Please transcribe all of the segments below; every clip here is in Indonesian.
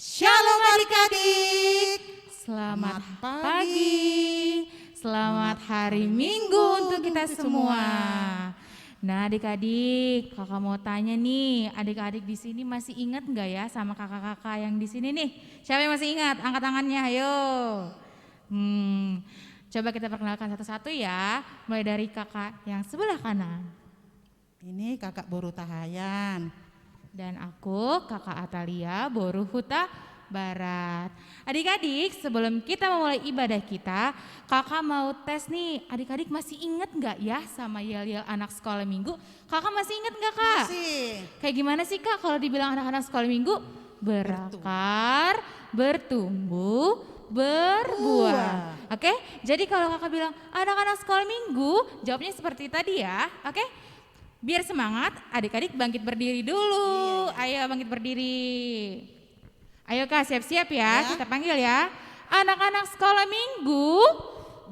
Shalom adik-adik. Selamat pagi, selamat hari Minggu untuk kita semua. Nah adik-adik, kakak mau tanya nih, adik-adik di sini masih ingat nggak ya sama kakak-kakak yang di sini nih? Siapa yang masih ingat? Angkat tangannya, ayo. Coba kita perkenalkan satu-satu ya, mulai dari kakak yang sebelah kanan. Ini kakak Boru Tahayan. Dan aku kakak Atalia Boru Huta Barat. Adik-adik, sebelum kita memulai ibadah kita, kakak mau tes nih, adik-adik masih ingat gak ya sama yel-yel anak sekolah minggu? Kakak masih ingat gak kak? Masih. Kayak gimana sih kak kalau dibilang anak-anak sekolah minggu? Berakar, bertumbuh, berbuah. Oke, jadi kalau kakak bilang anak-anak sekolah minggu, jawabnya seperti tadi ya, oke? Biar semangat, adik-adik bangkit berdiri dulu. Ayo bangkit berdiri. Ayo kak, siap-siap ya, kita panggil ya. Anak-anak sekolah minggu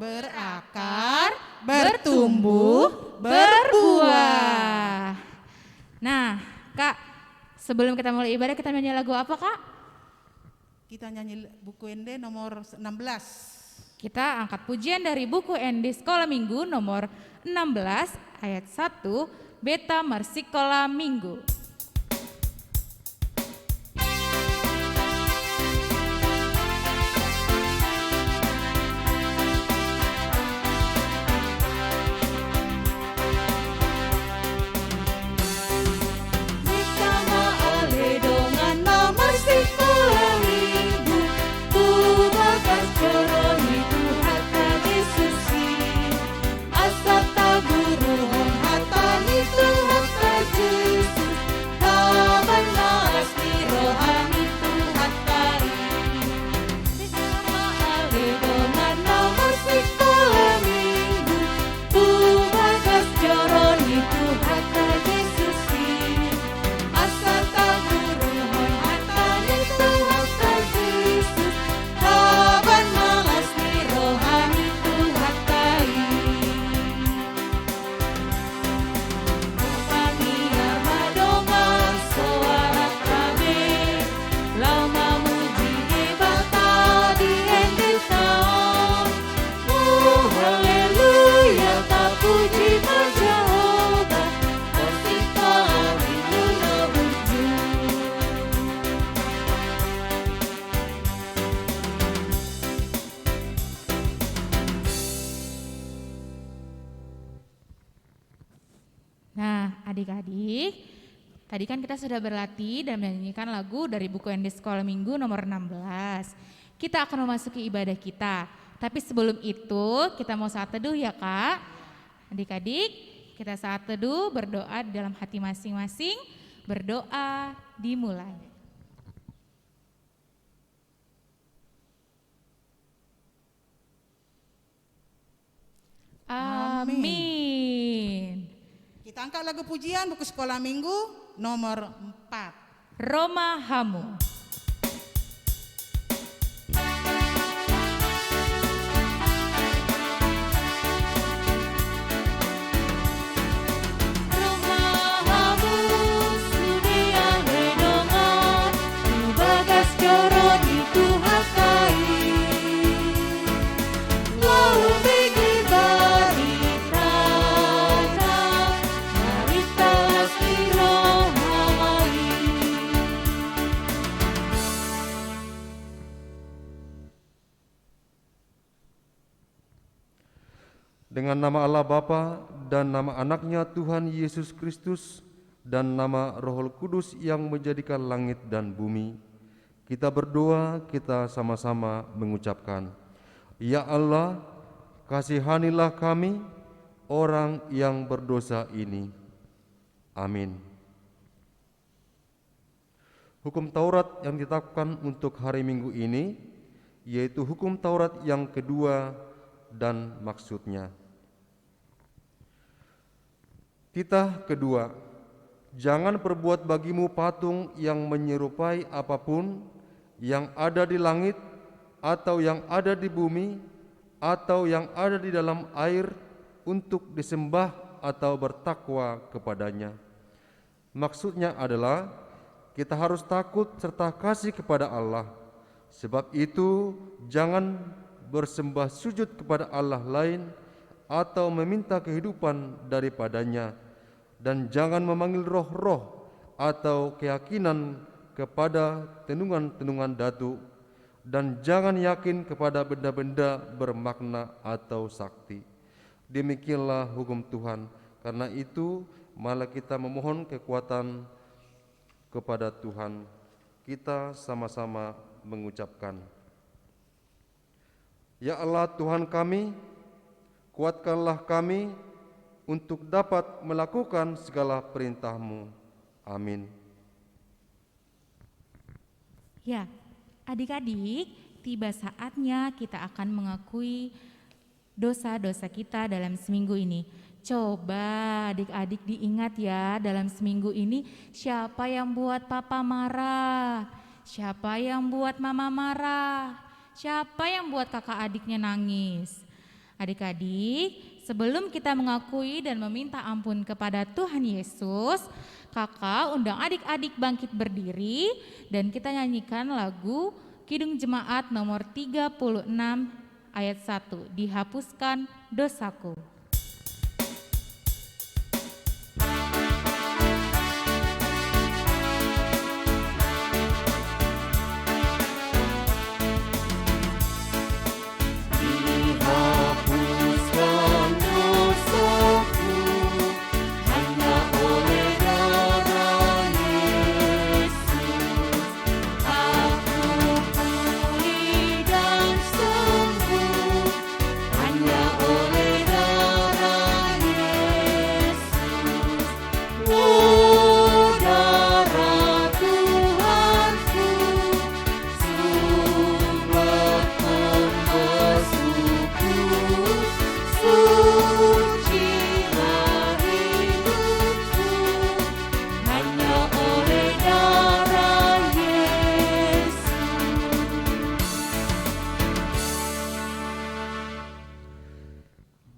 berakar, bertumbuh, berbuah. Nah kak, sebelum kita mulai ibadah kita nyanyi lagu apa kak? Kita nyanyi buku ND nomor 16. Kita angkat pujian dari buku ND Sekolah Minggu nomor 16 ayat 1 Beta Marsikola Minggu. Nah adik-adik, tadi kan kita sudah berlatih dan menyanyikan lagu dari buku ND Sekolah Minggu nomor 16. Kita akan memasuki ibadah kita. Tapi sebelum itu kita mau saat teduh ya kak. Adik-adik, kita saat teduh berdoa di dalam hati masing-masing. Berdoa dimulai. Amin. Kita angkat lagu pujian buku sekolah minggu nomor 4. Roma Hamu. Dengan nama Allah Bapa dan nama anaknya Tuhan Yesus Kristus dan nama Roh Kudus yang menjadikan langit dan bumi, kita berdoa, kita sama-sama mengucapkan, Ya Allah, kasihanilah kami, orang yang berdosa ini. Amin. Hukum Taurat yang ditetapkan untuk hari Minggu ini, yaitu hukum Taurat yang kedua dan maksudnya. Titah kedua, jangan perbuat bagimu patung yang menyerupai apapun yang ada di langit atau yang ada di bumi atau yang ada di dalam air untuk disembah atau bertakwa kepadanya. Maksudnya adalah kita harus takut serta kasih kepada Allah. Sebab itu, jangan bersembah sujud kepada Allah lain atau meminta kehidupan daripadanya, dan jangan memanggil roh-roh atau keyakinan kepada tenungan-tenungan datu, dan jangan yakin kepada benda-benda bermakna atau sakti. Demikianlah hukum Tuhan. Karena itu, malah kita memohon kekuatan kepada Tuhan. Kita sama-sama mengucapkan, Ya Allah Tuhan kami, kuatkanlah kami untuk dapat melakukan segala perintah-Mu. Amin. Ya, adik-adik, tiba saatnya kita akan mengakui dosa-dosa kita dalam seminggu ini. Coba adik-adik diingat ya, dalam seminggu ini siapa yang buat papa marah, siapa yang buat mama marah, siapa yang buat kakak adiknya nangis. Adik-adik, sebelum kita mengakui dan meminta ampun kepada Tuhan Yesus, kakak undang adik-adik bangkit berdiri dan kita nyanyikan lagu Kidung Jemaat nomor 36 ayat 1, Dihapuskan Dosaku.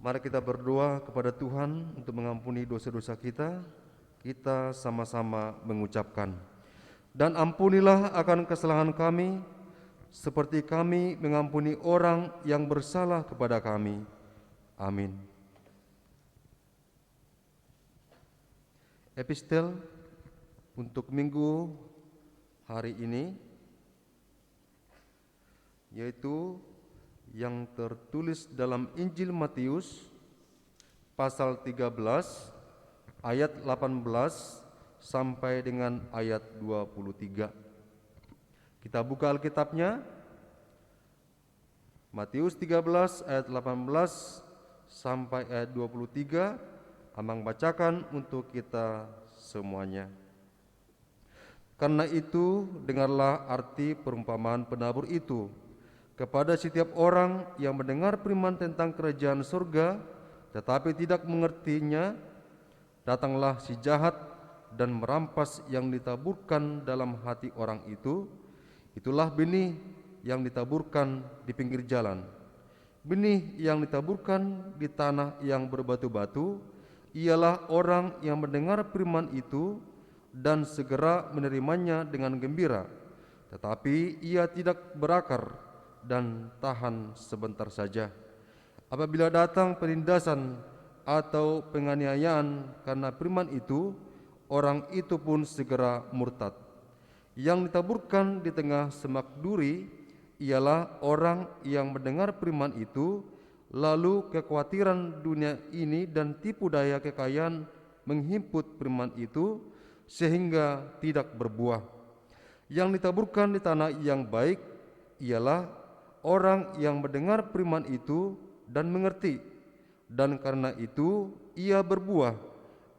Mari kita berdoa kepada Tuhan untuk mengampuni dosa-dosa kita. Kita sama-sama mengucapkan, dan ampunilah akan kesalahan kami, seperti kami mengampuni orang yang bersalah kepada kami. Amin. Epistel untuk minggu hari ini, yaitu yang tertulis dalam Injil Matius pasal 13 ayat 18 sampai dengan ayat 23. Kita buka Alkitabnya, Matius 13 ayat 18 sampai ayat 23. Amang bacakan untuk kita semuanya. Karena itu, dengarlah arti perumpamaan penabur itu. Kepada setiap orang yang mendengar firman tentang kerajaan surga, tetapi tidak mengertinya, datanglah si jahat dan merampas yang ditaburkan dalam hati orang itu. Itulah benih yang ditaburkan di pinggir jalan. Benih yang ditaburkan di tanah yang berbatu-batu, ialah orang yang mendengar firman itu dan segera menerimanya dengan gembira, tetapi ia tidak berakar dan tahan sebentar saja. Apabila datang penindasan atau penganiayaan karena firman itu, orang itu pun segera murtad. Yang ditaburkan di tengah semak duri ialah orang yang mendengar firman itu, lalu kekhawatiran dunia ini dan tipu daya kekayaan menghimpit firman itu sehingga tidak berbuah. Yang ditaburkan di tanah yang baik ialah orang yang mendengar firman itu dan mengerti, dan karena itu ia berbuah.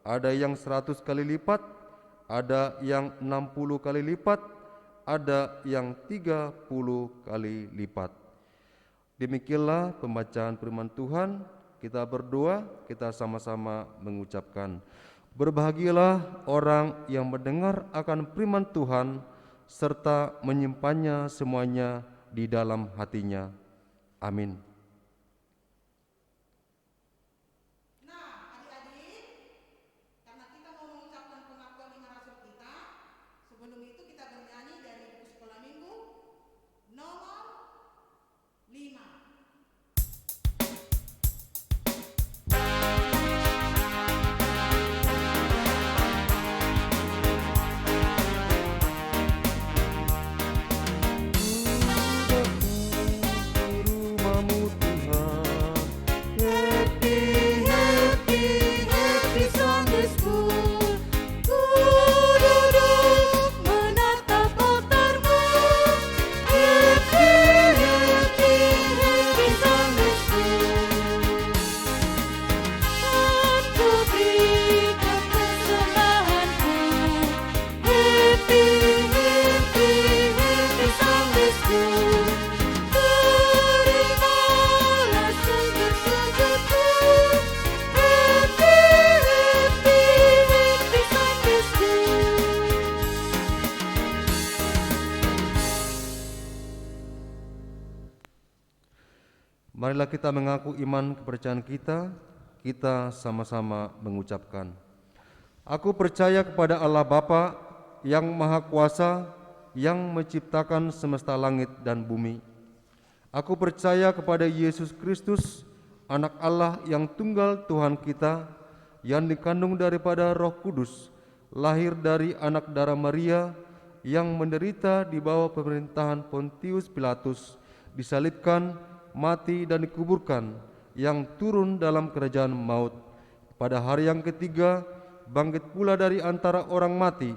Ada yang 100 kali lipat, ada yang 60 kali lipat, ada yang 30 kali lipat. Demikianlah pembacaan firman Tuhan. Kita berdoa, kita sama-sama mengucapkan, berbahagialah orang yang mendengar akan firman Tuhan serta menyimpannya semuanya di dalam hatinya. Amin. Nah, adik-adik, karena kita mau mengucapkan pengakuan iman rasul kita, sebelum itu ku duduk menatap altarmu. Happy, happy, happy Sundaysku. Aku berikan persembahanku. Happy, happy, happy Sundaysku. Terimalah sujud-sujudku. Happy, happy, happy Sundaysku. Marilah kita mengaku iman kepercayaan kita. Kita sama-sama mengucapkan. Aku percaya kepada Allah Bapa yang Maha Kuasa, yang menciptakan semesta langit dan bumi. Aku percaya kepada Yesus Kristus, Anak Allah yang tunggal Tuhan kita, yang dikandung daripada Roh Kudus, lahir dari anak darah Maria, yang menderita di bawah pemerintahan Pontius Pilatus, disalibkan, mati dan dikuburkan, yang turun dalam kerajaan maut. Pada hari yang ketiga, bangkit pula dari antara orang mati,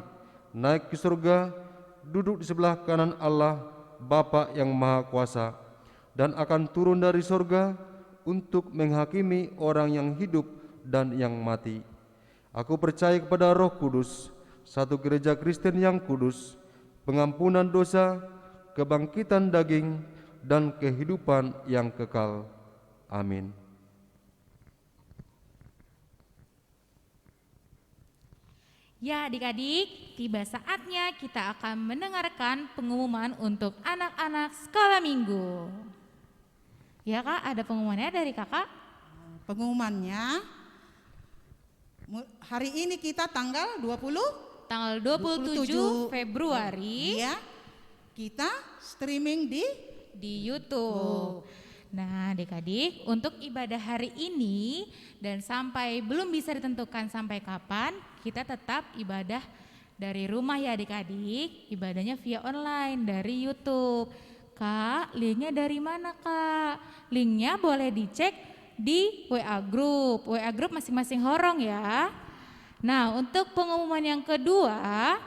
naik ke surga, duduk di sebelah kanan Allah, Bapa yang Maha Kuasa, dan akan turun dari surga untuk menghakimi orang yang hidup dan yang mati. Aku percaya kepada Roh Kudus, satu gereja Kristen yang kudus, pengampunan dosa, kebangkitan daging, dan kehidupan yang kekal. Amin. Ya adik-adik, tiba saatnya kita akan mendengarkan pengumuman untuk anak-anak sekolah minggu. Ya Kak, ada pengumumannya dari kakak? Pengumumannya hari ini kita tanggal 20 Tanggal 27 Februari ya, kita streaming di YouTube. Nah adik-adik, untuk ibadah hari ini dan sampai belum bisa ditentukan sampai kapan, kita tetap ibadah dari rumah ya adik-adik, ibadahnya via online dari YouTube. Kak, linknya dari mana Kak? Linknya boleh dicek di WA Group masing-masing horong ya. Nah untuk pengumuman yang kedua,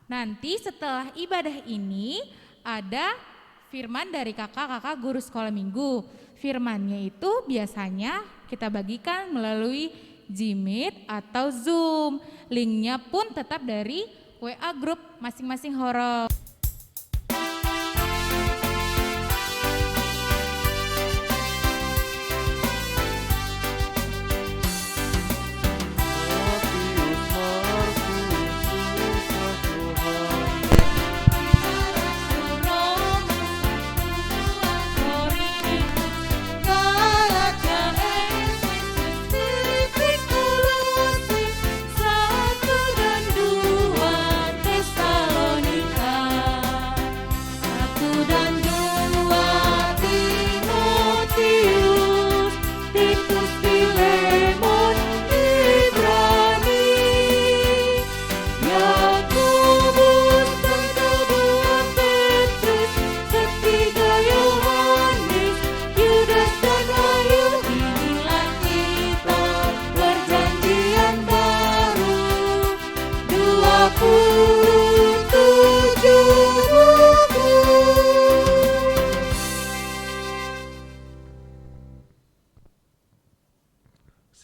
nanti setelah ibadah ini ada firman dari kakak-kakak guru sekolah minggu. Firmannya itu biasanya kita bagikan melalui Jimit atau Zoom. Linknya pun tetap dari WA Group masing-masing horong.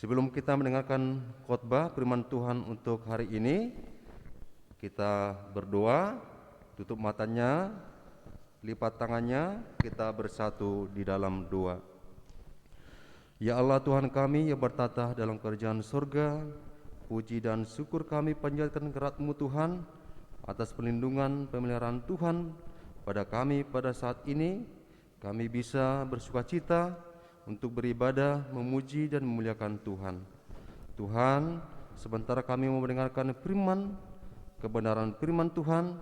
Sebelum kita mendengarkan khotbah firman Tuhan untuk hari ini, kita berdoa, tutup matanya, lipat tangannya, kita bersatu di dalam doa. Ya Allah Tuhan kami yang bertata dalam kerajaan surga, puji dan syukur kami panjatkan kepada-Mu Tuhan atas perlindungan pemeliharaan Tuhan pada kami pada saat ini. Kami bisa bersukacita untuk beribadah, memuji dan memuliakan Tuhan. Tuhan, sementara kami mau mendengarkan firman, kebenaran firman Tuhan,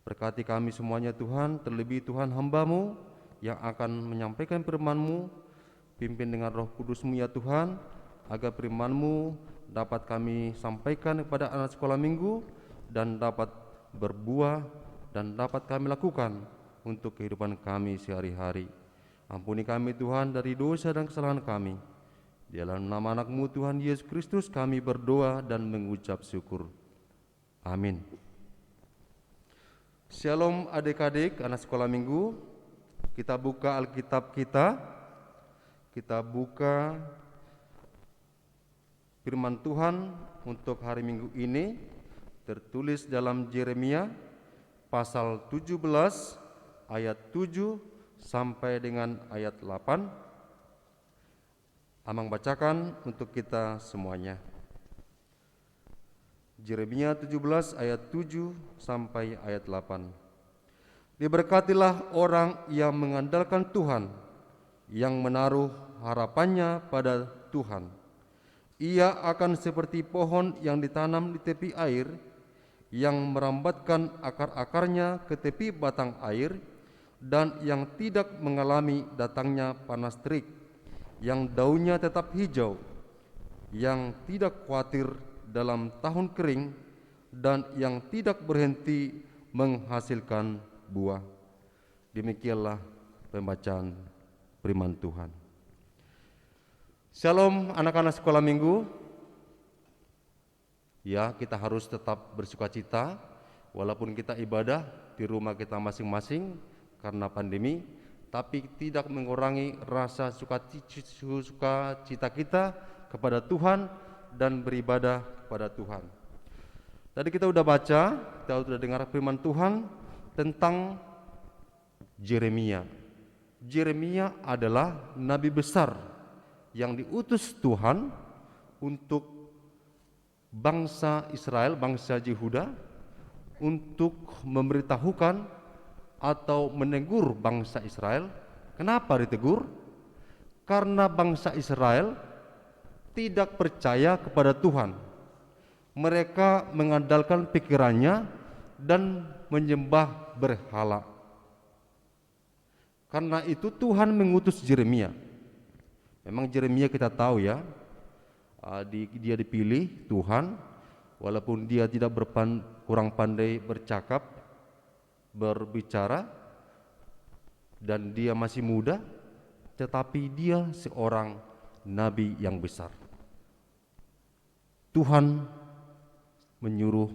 berkati kami semuanya Tuhan, terlebih Tuhan hamba-Mu yang akan menyampaikan firman-Mu, pimpin dengan Roh Kudus-Mu ya Tuhan, agar firman-Mu dapat kami sampaikan kepada anak sekolah minggu dan dapat berbuah dan dapat kami lakukan untuk kehidupan kami sehari-hari. Ampuni kami Tuhan dari dosa dan kesalahan kami. Di dalam nama anak-Mu Tuhan Yesus Kristus kami berdoa dan mengucap syukur. Amin. Shalom adik-adik anak sekolah minggu. Kita buka Alkitab kita. Kita buka firman Tuhan untuk hari Minggu ini tertulis dalam Yeremia pasal 17 ayat 7 sampai dengan ayat 8. Amang bacakan untuk kita semuanya. Yeremia 17 ayat 7 sampai ayat 8. Diberkatilah orang yang mengandalkan Tuhan, yang menaruh harapannya pada Tuhan. Ia akan seperti pohon yang ditanam di tepi air, yang merambatkan akar-akarnya ke tepi batang air, dan yang tidak mengalami datangnya panas terik, yang daunnya tetap hijau, yang tidak khawatir dalam tahun kering, dan yang tidak berhenti menghasilkan buah. Demikianlah pembacaan firman Tuhan. Shalom anak-anak sekolah minggu. Ya, kita harus tetap bersukacita walaupun kita ibadah di rumah kita masing-masing karena pandemi, tapi tidak mengurangi rasa sukacita kita kepada Tuhan dan beribadah kepada Tuhan. Tadi kita sudah baca, kita sudah dengar firman Tuhan tentang Yeremia. Yeremia adalah nabi besar yang diutus Tuhan untuk bangsa Israel, bangsa Yehuda, untuk memberitahukan atau menegur bangsa Israel. Kenapa ditegur? Karena bangsa Israel tidak percaya kepada Tuhan. Mereka mengandalkan pikirannya dan menyembah berhala. Karena itu Tuhan mengutus Yeremia. Memang Yeremia kita tahu ya, dia dipilih Tuhan, walaupun dia tidak kurang pandai bercakap, berbicara, dan dia masih muda, tetapi dia seorang nabi yang besar. Tuhan menyuruh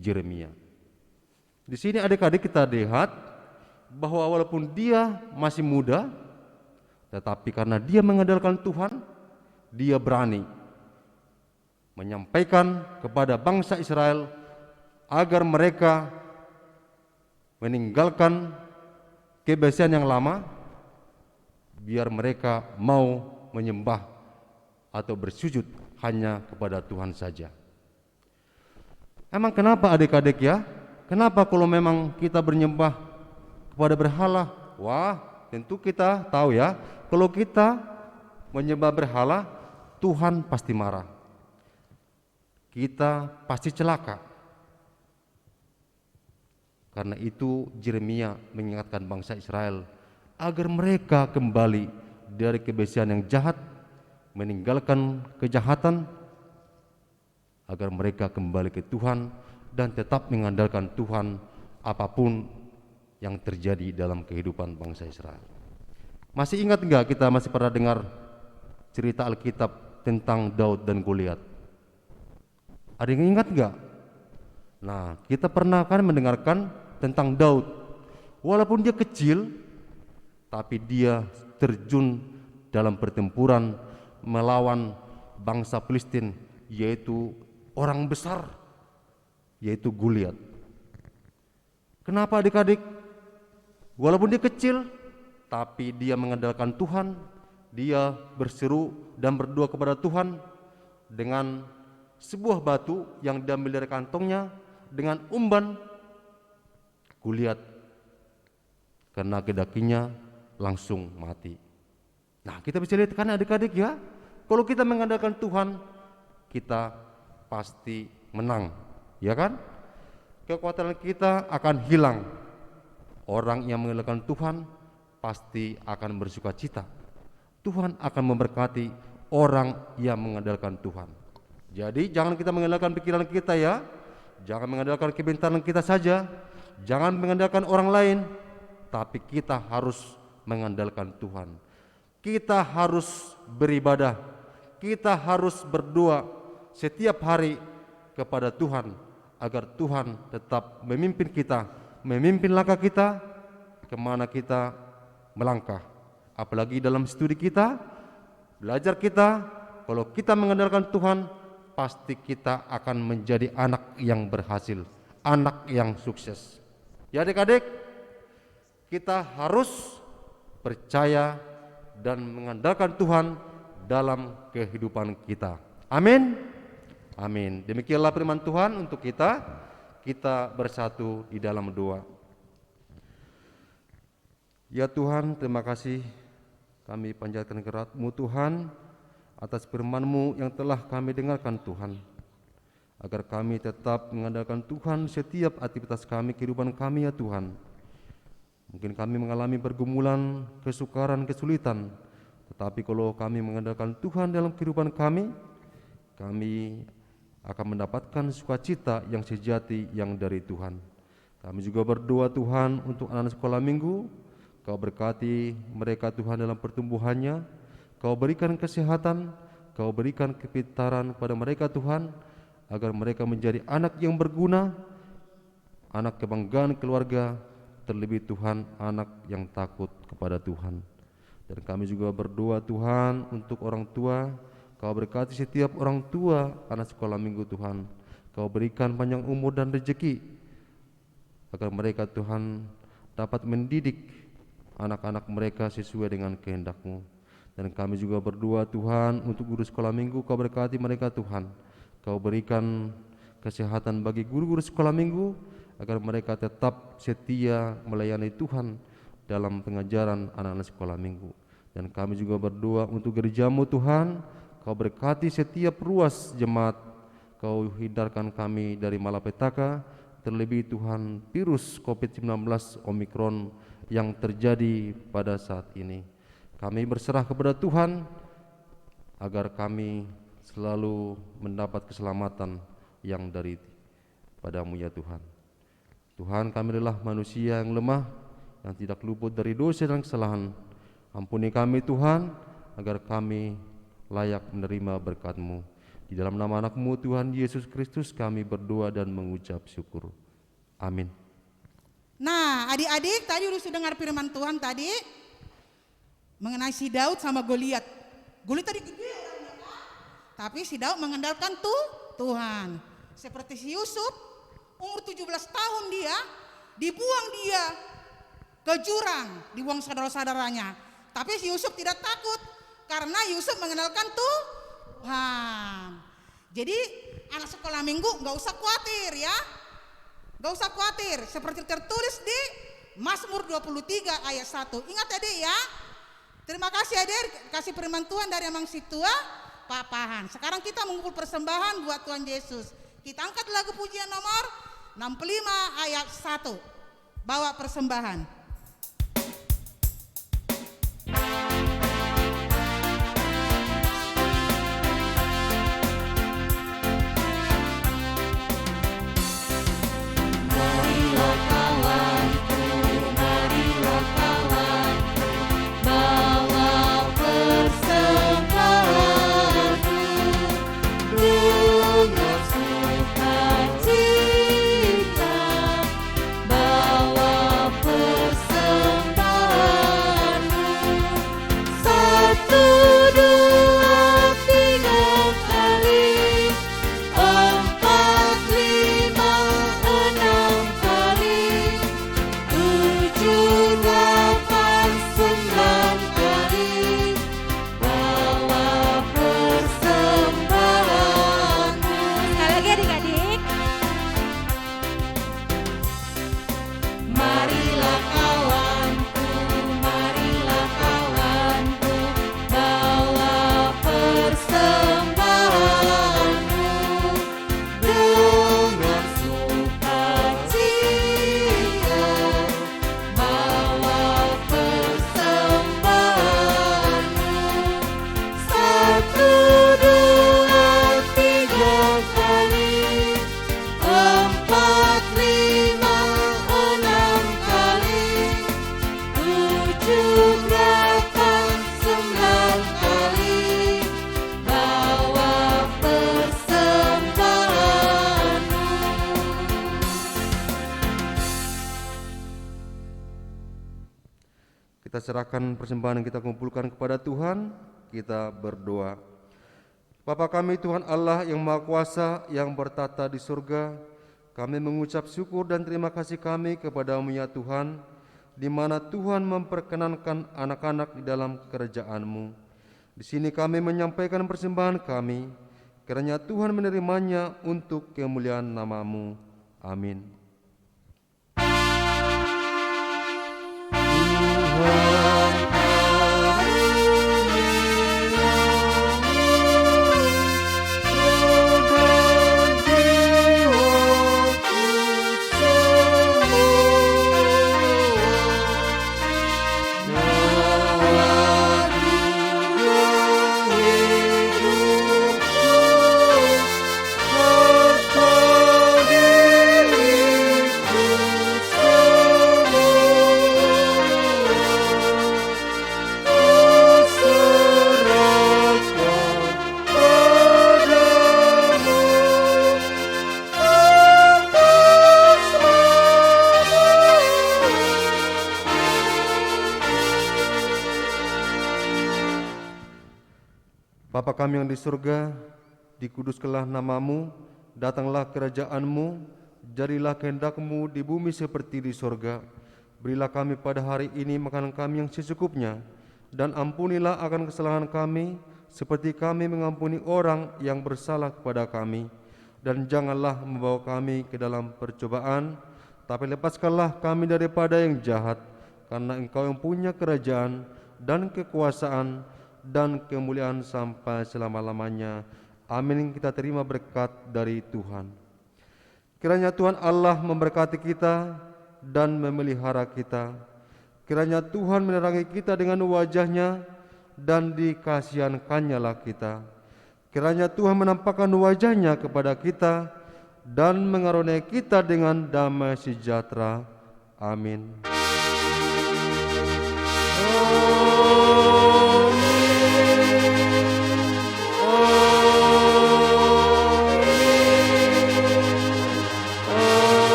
Yeremia. Di sini adik-adik kita lihat bahwa walaupun dia masih muda, tetapi karena dia mengandalkan Tuhan, dia berani menyampaikan kepada bangsa Israel agar mereka meninggalkan kebiasaan yang lama, biar mereka mau menyembah atau bersujud hanya kepada Tuhan saja. Emang kenapa adik-adik ya? Kenapa kalau memang kita bernyembah kepada berhala? Wah, tentu kita tahu ya, kalau kita menyembah berhala, Tuhan pasti marah. Kita pasti celaka. Karena itu Yeremia mengingatkan bangsa Israel agar mereka kembali dari kebiasaan yang jahat, meninggalkan kejahatan, agar mereka kembali ke Tuhan dan tetap mengandalkan Tuhan apapun yang terjadi dalam kehidupan bangsa Israel. Masih ingat enggak kita masih pernah dengar cerita Alkitab tentang Daud dan Goliat? Ada yang ingat enggak? Nah, kita pernah kan mendengarkan tentang Daud. Walaupun dia kecil, tapi dia terjun dalam pertempuran melawan bangsa Filistin, yaitu orang besar, yaitu Goliat. Kenapa adik-adik? Walaupun dia kecil, tapi dia mengandalkan Tuhan, dia berseru dan berdoa kepada Tuhan dengan sebuah batu yang diambil dari kantongnya, dengan umban Goliat kena ke dakinya, langsung mati. Nah, kita bisa lihat kan adik-adik ya, kalau kita mengandalkan Tuhan, kita pasti menang, ya kan? Kekuatan kita akan hilang. Orang yang mengandalkan Tuhan pasti akan bersukacita. Tuhan akan memberkati orang yang mengandalkan Tuhan. Jadi jangan kita mengandalkan pikiran kita ya, jangan mengandalkan kepintaran kita saja, jangan mengandalkan orang lain, tapi kita harus mengandalkan Tuhan. Kita harus beribadah, kita harus berdoa setiap hari kepada Tuhan agar Tuhan tetap memimpin kita, memimpin langkah kita kemana kita melangkah. Apalagi dalam studi kita, belajar kita, kalau kita mengandalkan Tuhan, pasti kita akan menjadi anak yang berhasil, anak yang sukses. Ya adik-adik, kita harus percaya dan mengandalkan Tuhan dalam kehidupan kita. Amin. Amin. Demikianlah firman Tuhan untuk kita. Kita bersatu di dalam doa. Ya Tuhan, terima kasih kami panjatkan kehadirat-Mu Tuhan atas firman-Mu yang telah kami dengarkan Tuhan. Agar kami tetap mengandalkan Tuhan setiap aktivitas kami, kehidupan kami ya Tuhan. Mungkin kami mengalami pergumulan, kesukaran, kesulitan. Tetapi kalau kami mengandalkan Tuhan dalam kehidupan kami akan mendapatkan sukacita yang sejati yang dari Tuhan. Kami juga berdoa Tuhan untuk anak-anak sekolah minggu. Kau berkati mereka Tuhan dalam pertumbuhannya. Kau berikan kesehatan, Kau berikan kepintaran pada mereka Tuhan, agar mereka menjadi anak yang berguna, anak kebanggaan keluarga, terlebih Tuhan anak yang takut kepada Tuhan. Dan kami juga berdoa Tuhan untuk orang tua. Kau berkati setiap orang tua anak sekolah minggu Tuhan. Kau berikan panjang umur dan rezeki, agar mereka Tuhan dapat mendidik anak-anak mereka sesuai dengan kehendak-Mu. Dan kami juga berdoa Tuhan untuk guru sekolah minggu. Kau berkati mereka Tuhan. Kau berikan kesehatan bagi guru-guru sekolah minggu, agar mereka tetap setia melayani Tuhan dalam pengajaran anak-anak sekolah minggu. Dan kami juga berdoa untuk gereja-Mu Tuhan. Kau berkati setiap ruas jemaat. Kau hindarkan kami dari malapetaka, terlebih Tuhan virus COVID-19 Omikron yang terjadi pada saat ini. Kami berserah kepada Tuhan agar kami selalu mendapat keselamatan yang dari padamu ya Tuhan. Tuhan, kami adalah manusia yang lemah, yang tidak luput dari dosa dan kesalahan. Ampuni kami Tuhan, agar kami layak menerima berkat-Mu. Di dalam nama anak-Mu Tuhan Yesus Kristus kami berdoa dan mengucap syukur. Amin. Nah, adik-adik tadi udah dengar firman Tuhan tadi mengenai si Daud sama Goliat. Goliat tadi gede orangnya, tapi si Daud mengandalkan Tuhan. Seperti si Yusuf, umur 17 tahun dia, dibuang dia ke jurang, dibuang saudara-saudaranya. Tapi si Yusuf tidak takut, karena Yusuf mengandalkan Tuhan. Jadi anak sekolah minggu gak usah khawatir ya. Gak usah khawatir, seperti tertulis di Mazmur 23 ayat 1. Ingat adik ya. Terima kasih adik, kasih firman Tuhan dari Amang Situa Papahan. Sekarang kita mengumpul persembahan buat Tuhan Yesus. Kita angkat lagu pujian nomor 65 ayat 1. Bawa persembahan. Bawa Kita serahkan persembahan yang kita kumpulkan kepada Tuhan, kita berdoa. Bapa kami Tuhan Allah yang Maha Kuasa yang bertata di surga, kami mengucap syukur dan terima kasih kami kepada-Mu ya Tuhan, di mana Tuhan memperkenankan anak-anak di dalam kerajaan-Mu. Di sini kami menyampaikan persembahan kami, kiranya Tuhan menerimanya untuk kemuliaan nama-Mu. Amin. Bapa kami yang di surga, dikuduskanlah nama-Mu, datanglah kerajaan-Mu, jadilah kehendak-Mu di bumi seperti di surga. Berilah kami pada hari ini makanan kami yang secukupnya, dan ampunilah akan kesalahan kami, seperti kami mengampuni orang yang bersalah kepada kami. Dan janganlah membawa kami ke dalam percobaan, tapi lepaskanlah kami daripada yang jahat, karena Engkau yang punya kerajaan dan kekuasaan dan kemuliaan sampai selama-lamanya. Amin. Kita terima berkat dari Tuhan. Kiranya Tuhan Allah memberkati kita dan memelihara kita. Kiranya Tuhan menerangi kita dengan wajah-Nya dan dikasihankan-Nya kita. Kiranya Tuhan menampakkan wajah-Nya kepada kita dan mengaruniai kita dengan damai sejahtera. Amin.